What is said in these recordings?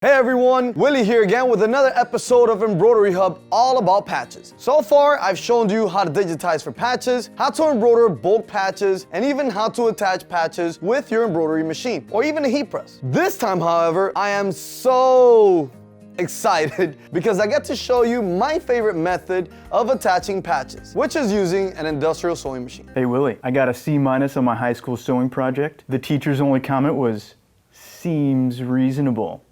Hey everyone, Willy here again with another episode of Embroidery Hub all about patches. So far, I've shown you how to digitize for patches, how to embroider bulk patches, and even how to attach patches with your embroidery machine, or even a heat press. This time, however, I am so excited because I get to show you my favorite method of attaching patches, which is using an industrial sewing machine. Hey Willy, I got a C- on my high school sewing project. The teacher's only comment was, "Seems reasonable."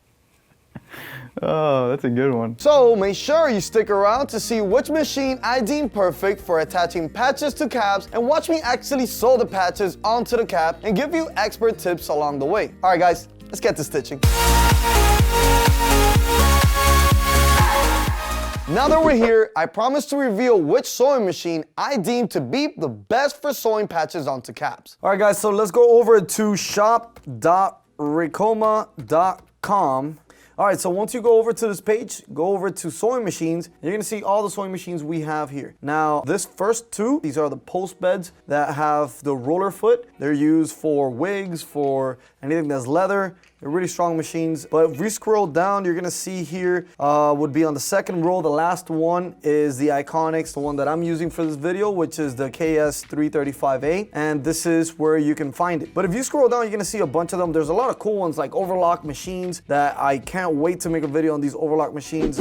Oh, that's a good one. So make sure you stick around to see which machine I deem perfect for attaching patches to caps, and watch me actually sew the patches onto the cap and give you expert tips along the way. All right guys, let's get to stitching. Now that we're here, I promise to reveal which sewing machine I deem to be the best for sewing patches onto caps. All right guys, so let's go over to shop.ricoma.com. All right, so once you go over to this page, go over to sewing machines, you're gonna see all the sewing machines we have here. Now, this first two, these are the post beds that have the roller foot. They're used for wigs, for anything that's leather. They're really strong machines. But if we scroll down, you're gonna see here would be on the second row. The last one is the iKonix, the one that I'm using for this video, which is the KS335A. And this is where you can find it. But if you scroll down, you're gonna see a bunch of them. There's a lot of cool ones like overlock machines that I can't wait to make a video on these overlock machines.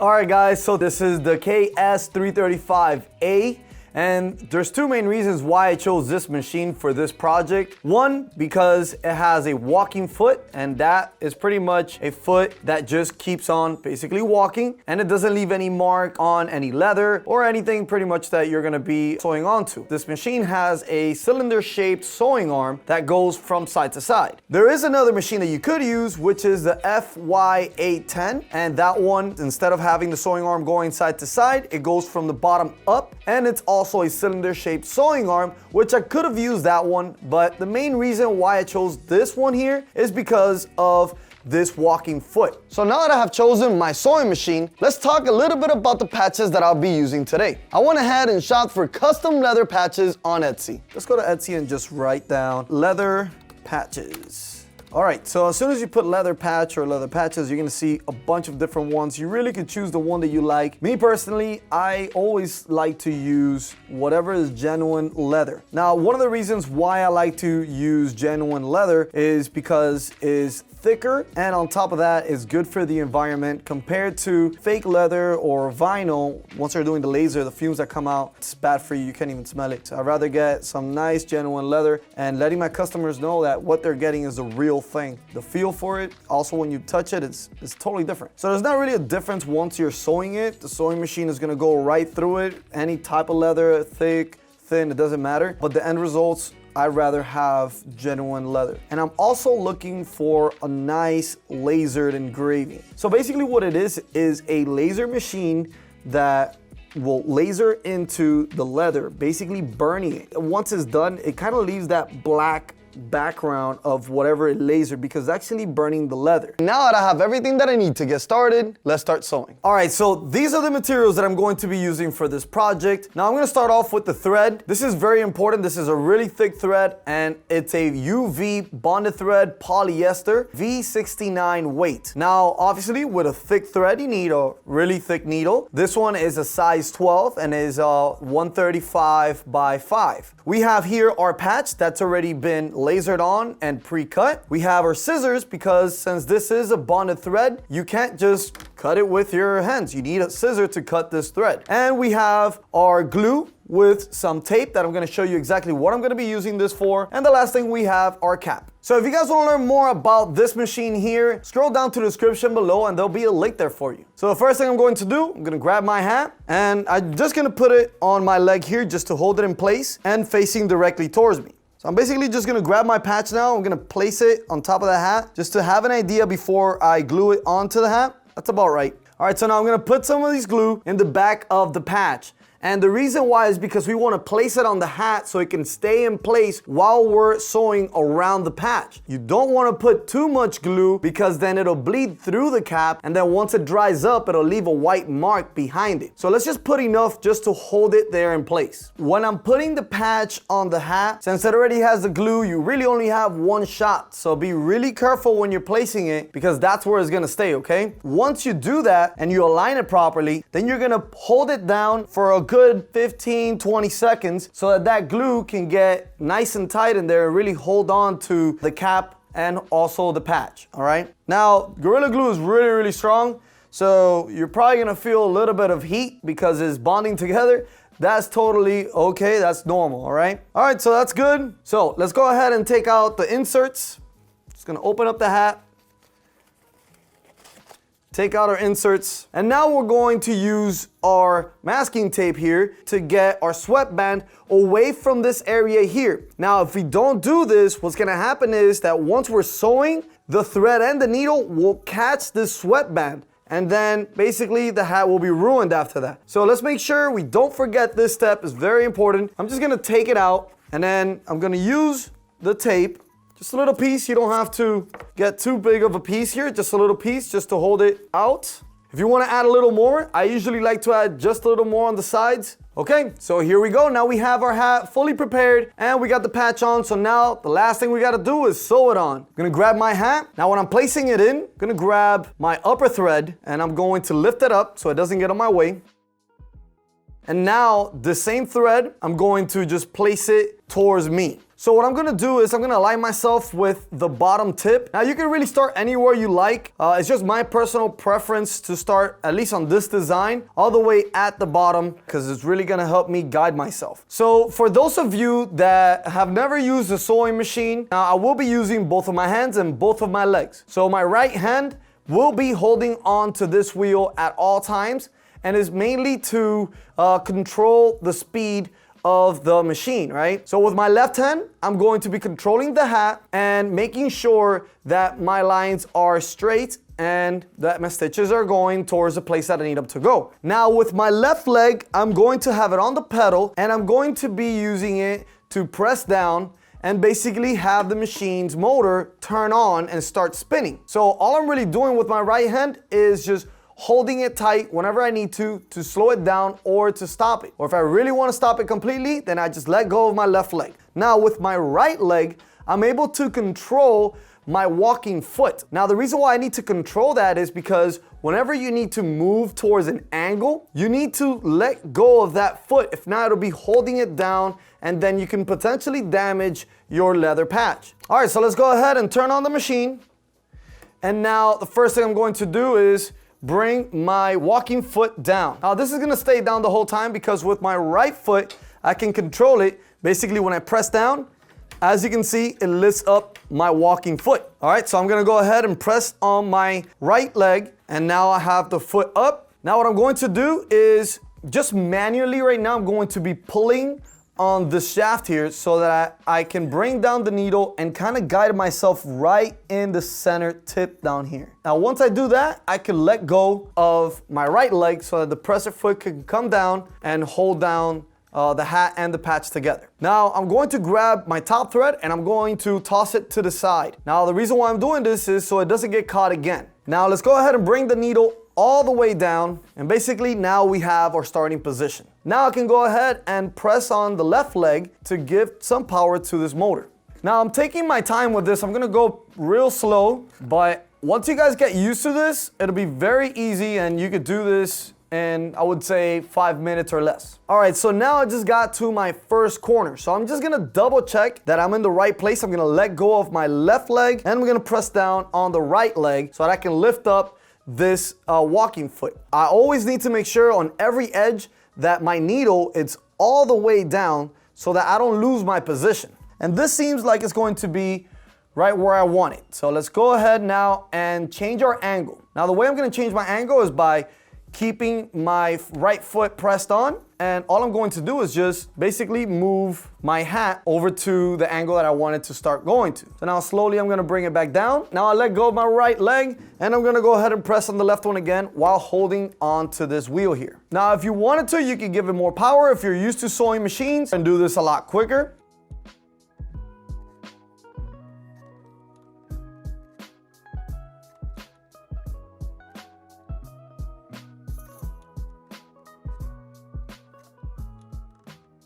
All right, guys, so this is the KS335A. And there's two main reasons why I chose this machine for this project. One, because it has a walking foot, and that is pretty much a foot that just keeps on basically walking, and it doesn't leave any mark on any leather or anything pretty much that you're gonna be sewing onto. This machine has a cylinder-shaped sewing arm that goes from side to side. There is another machine that you could use, which is the FY810, and that one, instead of having the sewing arm going side to side, it goes from the bottom up, and it's also a cylinder-shaped sewing arm, which I could have used that one, but the main reason why I chose this one here is because of this walking foot. So now that I have chosen my sewing machine, let's talk a little bit about the patches that I'll be using today. I went ahead and shopped for custom leather patches on Etsy. Let's go to Etsy and just write down leather patches. All right, so as soon as you put leather patch or leather patches, you're gonna see a bunch of different ones. You really could choose the one that you like. Me personally, I always like to use whatever is genuine leather. Now, one of the reasons why I like to use genuine leather is because it's thicker, and on top of that, it's good for the environment compared to fake leather or vinyl. Once they're doing the laser, the fumes that come out, it's bad for you. You can't even smell it. So I'd rather get some nice genuine leather and letting my customers know that what they're getting is the real thing. The feel for it, also when you touch it, it's totally different. So there's not really a difference once you're sewing it. The sewing machine is gonna go right through it. Any type of leather, thick, thin, it doesn't matter. But the end results, I'd rather have genuine leather. And I'm also looking for a nice lasered engraving. So basically what it is a laser machine that will laser into the leather, basically burning it. Once it's done, it kind of leaves that black background of whatever it lasered because it's actually burning the leather. Now that I have everything that I need to get started, let's start sewing. All right, so these are the materials that I'm going to be using for this project. Now I'm gonna start off with the thread. This is very important. This is a really thick thread, and it's a UV bonded thread polyester V69 weight. Now, obviously with a thick thread, you need a really thick needle. This one is a size 12 and is 135 by 5. We have here our patch that's already been lasered on and pre-cut. We have our scissors because since this is a bonded thread, you can't just cut it with your hands. You need a scissor to cut this thread. And we have our glue with some tape that I'm gonna show you exactly what I'm gonna be using this for. And the last thing we have our cap. So if you guys wanna learn more about this machine here, scroll down to the description below and there'll be a link there for you. So the first thing I'm going to do, I'm gonna grab my hat and I'm just gonna put it on my leg here just to hold it in place and facing directly towards me. So I'm basically just gonna grab my patch now. I'm gonna place it on top of the hat just to have an idea before I glue it onto the hat. That's about right. All right, so now I'm gonna put some of these glue in the back of the patch. And the reason why is because we want to place it on the hat so it can stay in place while we're sewing around the patch. You don't want to put too much glue because then it'll bleed through the cap, and then once it dries up, it'll leave a white mark behind it. So let's just put enough just to hold it there in place. When I'm putting the patch on the hat, since it already has the glue, you really only have one shot. So be really careful when you're placing it because that's where it's gonna stay, okay? Once you do that and you align it properly, then you're gonna hold it down for a good 15-20 seconds so that that glue can get nice and tight in there and really hold on to the cap and also the patch, all right? Now, Gorilla Glue is really, really strong, so you're probably gonna feel a little bit of heat because it's bonding together. That's totally okay, that's normal, all right? All right, so that's good. So let's go ahead and take out the inserts. Just gonna open up the hat, take out our inserts, and now we're going to use our masking tape here to get our sweatband away from this area here. Now, if we don't do this, what's gonna happen is that once we're sewing, the thread and the needle will catch this sweatband, and then basically the hat will be ruined after that. So let's make sure we don't forget this step. It's very important. I'm just gonna take it out, and then I'm gonna use the tape. Just a little piece, you don't have to get too big of a piece here, just a little piece just to hold it out. If you want to add a little more, I usually like to add just a little more on the sides. Okay, so here we go. Now we have our hat fully prepared and we got the patch on. So now the last thing we got to do is sew it on. I'm gonna grab my hat. Now when I'm placing it in, I'm gonna grab my upper thread and I'm going to lift it up so it doesn't get on my way. And now the same thread, I'm going to just place it towards me. So what I'm gonna do is I'm gonna align myself with the bottom tip. Now you can really start anywhere you like. It's just my personal preference to start, at least on this design, all the way at the bottom because it's really gonna help me guide myself. So for those of you that have never used a sewing machine, now I will be using both of my hands and both of my legs. So my right hand will be holding on to this wheel at all times and is mainly to control the speed of the machine, right? So with my left hand, I'm going to be controlling the hat and making sure that my lines are straight and that my stitches are going towards the place that I need them to go. Now with my left leg, I'm going to have it on the pedal and I'm going to be using it to press down and basically have the machine's motor turn on and start spinning. So all I'm really doing with my right hand is just holding it tight whenever I need to slow it down or to stop it. Or if I really want to stop it completely, then I just let go of my left leg. Now with my right leg, I'm able to control my walking foot. Now the reason why I need to control that is because whenever you need to move towards an angle, you need to let go of that foot. If not, it'll be holding it down and then you can potentially damage your leather patch. All right, so let's go ahead and turn on the machine. And now the first thing I'm going to do is bring my walking foot down. Now this is gonna stay down the whole time because with my right foot, I can control it. Basically when I press down, as you can see, it lifts up my walking foot. All right, so I'm gonna go ahead and press on my right leg and now I have the foot up. Now what I'm going to do is just manually right now, I'm going to be pulling on the shaft here so that I can bring down the needle and kind of guide myself right in the center tip down here. Now once I do that, I can let go of my right leg so that the presser foot can come down and hold down the hat and the patch together. Now I'm going to grab my top thread and I'm going to toss it to the side. Now the reason why I'm doing this is so it doesn't get caught again. Now let's go ahead and bring the needle all the way down and basically now we have our starting position. Now I can go ahead and press on the left leg to give some power to this motor. Now I'm taking my time with this. I'm gonna go real slow, but once you guys get used to this, it'll be very easy and you could do this in, I would say, 5 minutes or less. All right, so now I just got to my first corner. So I'm just gonna double check that I'm in the right place. I'm gonna let go of my left leg and I'm gonna press down on the right leg so that I can lift up this walking foot. I always need to make sure on every edge that my needle is all the way down so that I don't lose my position. And this seems like it's going to be right where I want it. So let's go ahead now and change our angle. Now the way I'm gonna change my angle is by keeping my right foot pressed on. And all I'm going to do is just basically move my hat over to the angle that I wanted to start going to. So now slowly I'm gonna bring it back down. Now I let go of my right leg and I'm gonna go ahead and press on the left one again while holding on to this wheel here. Now if you wanted to, you could give it more power if you're used to sewing machines and do this a lot quicker.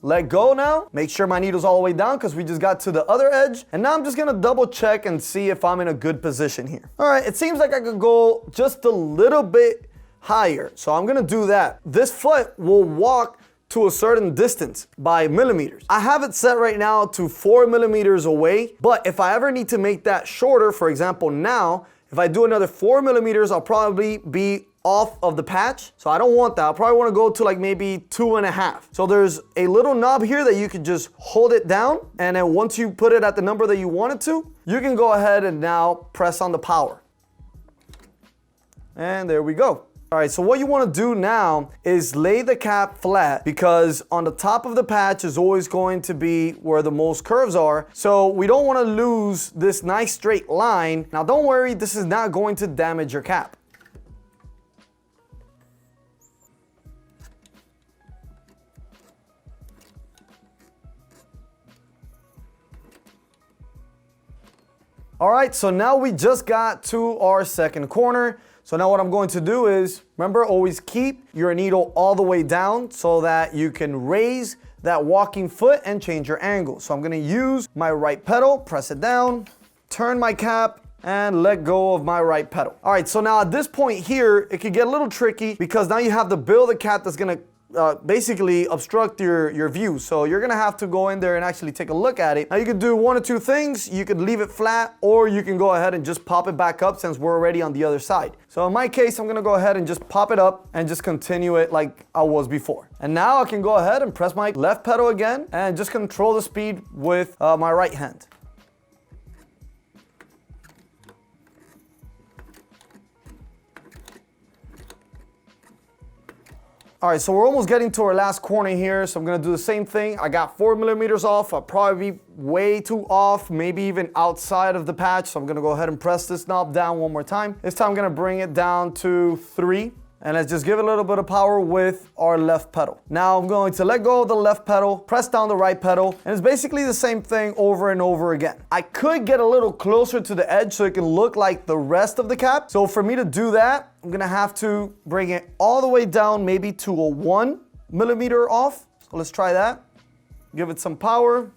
Let go now. Make sure my needle's all the way down because we just got to the other edge. And now I'm just gonna double check and see if I'm in a good position here. All right, it seems like I could go just a little bit higher. So I'm gonna do that. This foot will walk to a certain distance by millimeters. I have it set right now to 4 millimeters away, but if I ever need to make that shorter, for example now, if I do another 4 millimeters, I'll probably be off of the patch. So I don't want that. I probably want to go to like maybe 2.5. So there's a little knob here that you can just hold it down. And then once you put it at the number that you want it to, you can go ahead and now press on the power. And there we go. All right, so what you want to do now is lay the cap flat because on the top of the patch is always going to be where the most curves are. So we don't want to lose this nice straight line. Now don't worry, this is not going to damage your cap. All right, so now we just got to our second corner. So now what I'm going to do is, remember, always keep your needle all the way down so that you can raise that walking foot and change your angle. So I'm gonna use my right pedal, press it down, turn my cap, and let go of my right pedal. All right, so now at this point here, it could get a little tricky because now you have the bill of the cap that's gonna basically obstruct your view. So you're gonna have to go in there and actually take a look at it. Now you could do one or two things. You could leave it flat or you can go ahead and just pop it back up since we're already on the other side. So in my case, I'm gonna go ahead and just pop it up and just continue it like I was before. And now I can go ahead and press my left pedal again and just control the speed with my right hand. All right, so we're almost getting to our last corner here, so I'm gonna do the same thing. I got 4 millimeters off. I'll probably be way too off, maybe even outside of the patch, so I'm gonna go ahead and press this knob down one more time. This time I'm gonna bring it down to 3, and let's just give it a little bit of power with our left pedal. Now I'm going to let go of the left pedal, press down the right pedal, and it's basically the same thing over and over again. I could get a little closer to the edge so it can look like the rest of the cap. So for me to do that, I'm gonna have to bring it all the way down, maybe to a 1 millimeter off. So let's try that. Give it some power.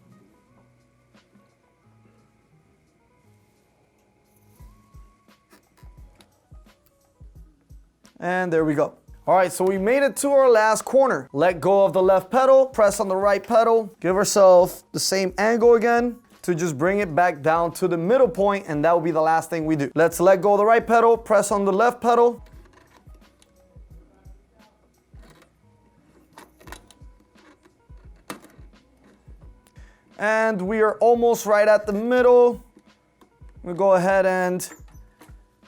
And there we go. All right, so we made it to our last corner. Let go of the left pedal, press on the right pedal, give ourselves the same angle again to just bring it back down to the middle point, and that will be the last thing we do. Let's let go of the right pedal, press on the left pedal. And we are almost right at the middle. We'll go ahead and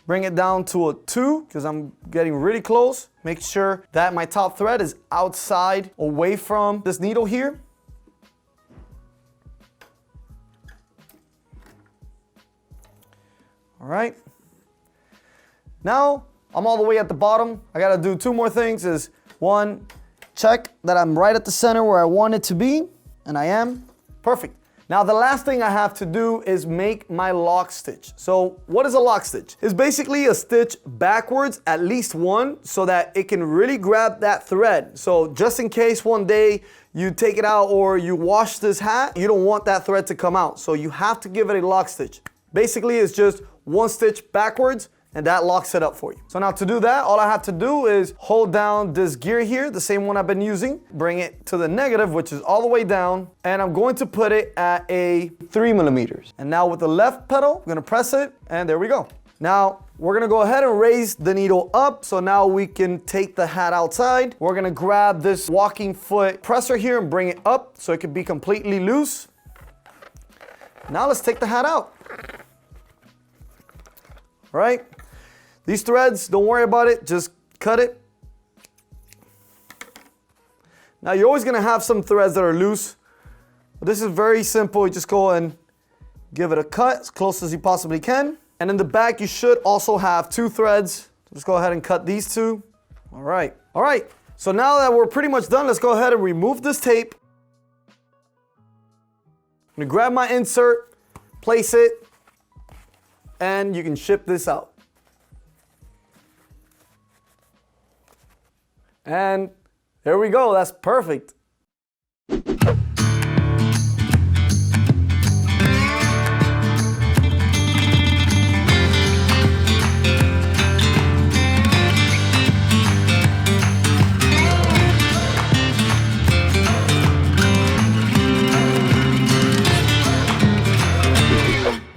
bring it down to a 2 because I'm getting really close. Make sure that my top thread is outside, away from this needle here. All right. Now I'm all the way at the bottom. I gotta do 2 more things. Is 1, check that I'm right at the center where I want it to be, and I am. Perfect. Now the last thing I have to do is make my lock stitch. So what is a lock stitch? It's basically a stitch backwards, at least one, so that it can really grab that thread. So just in case one day you take it out or you wash this hat, you don't want that thread to come out. So you have to give it a lock stitch. Basically it's just 1 stitch backwards, and that locks it up for you. So now to do that, all I have to do is hold down this gear here, the same one I've been using, bring it to the negative, which is all the way down, and I'm going to put it at a 3 millimeters. And now with the left pedal, I'm gonna press it, and there we go. Now, we're gonna go ahead and raise the needle up, so now we can take the hat outside. We're gonna grab this walking foot presser here and bring it up so it can be completely loose. Now let's take the hat out. All right. These threads, don't worry about it, just cut it Now you're always gonna have some threads that are loose, but this is very simple. You just go and give it a cut as close as you possibly can. And in the back, you should also have 2 threads. Just go ahead and cut these 2. All right. So now that we're pretty much done, let's go ahead and remove this tape. I'm gonna grab my insert, place it, and you can ship this out. And there we go, that's perfect.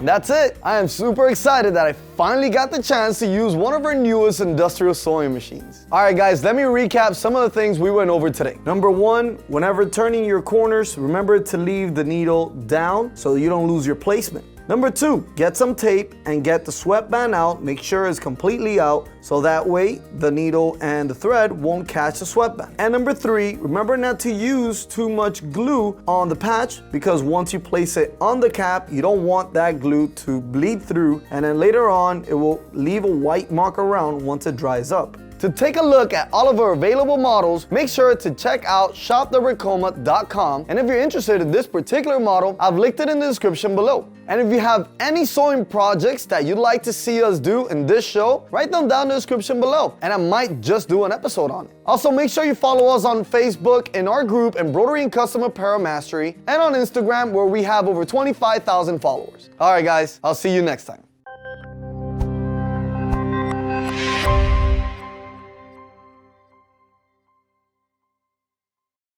That's it. I am super excited that I finally got the chance to use one of our newest industrial sewing machines. All right, guys, let me recap some of the things we went over today. Number 1, whenever turning your corners, remember to leave the needle down so you don't lose your placement. Number 2, get some tape and get the sweatband out. Make sure it's completely out so that way the needle and the thread won't catch the sweatband. And number 3, remember not to use too much glue on the patch because once you place it on the cap, you don't want that glue to bleed through, and then later on it will leave a white mark around once it dries up. To take a look at all of our available models, make sure to check out shop.ricoma.com. And if you're interested in this particular model, I've linked it in the description below. And if you have any sewing projects that you'd like to see us do in this show, write them down in the description below, and I might just do an episode on it. Also, make sure you follow us on Facebook in our group, Embroidery and Custom Apparel Mastery, and on Instagram where we have over 25,000 followers. All right, guys, I'll see you next time.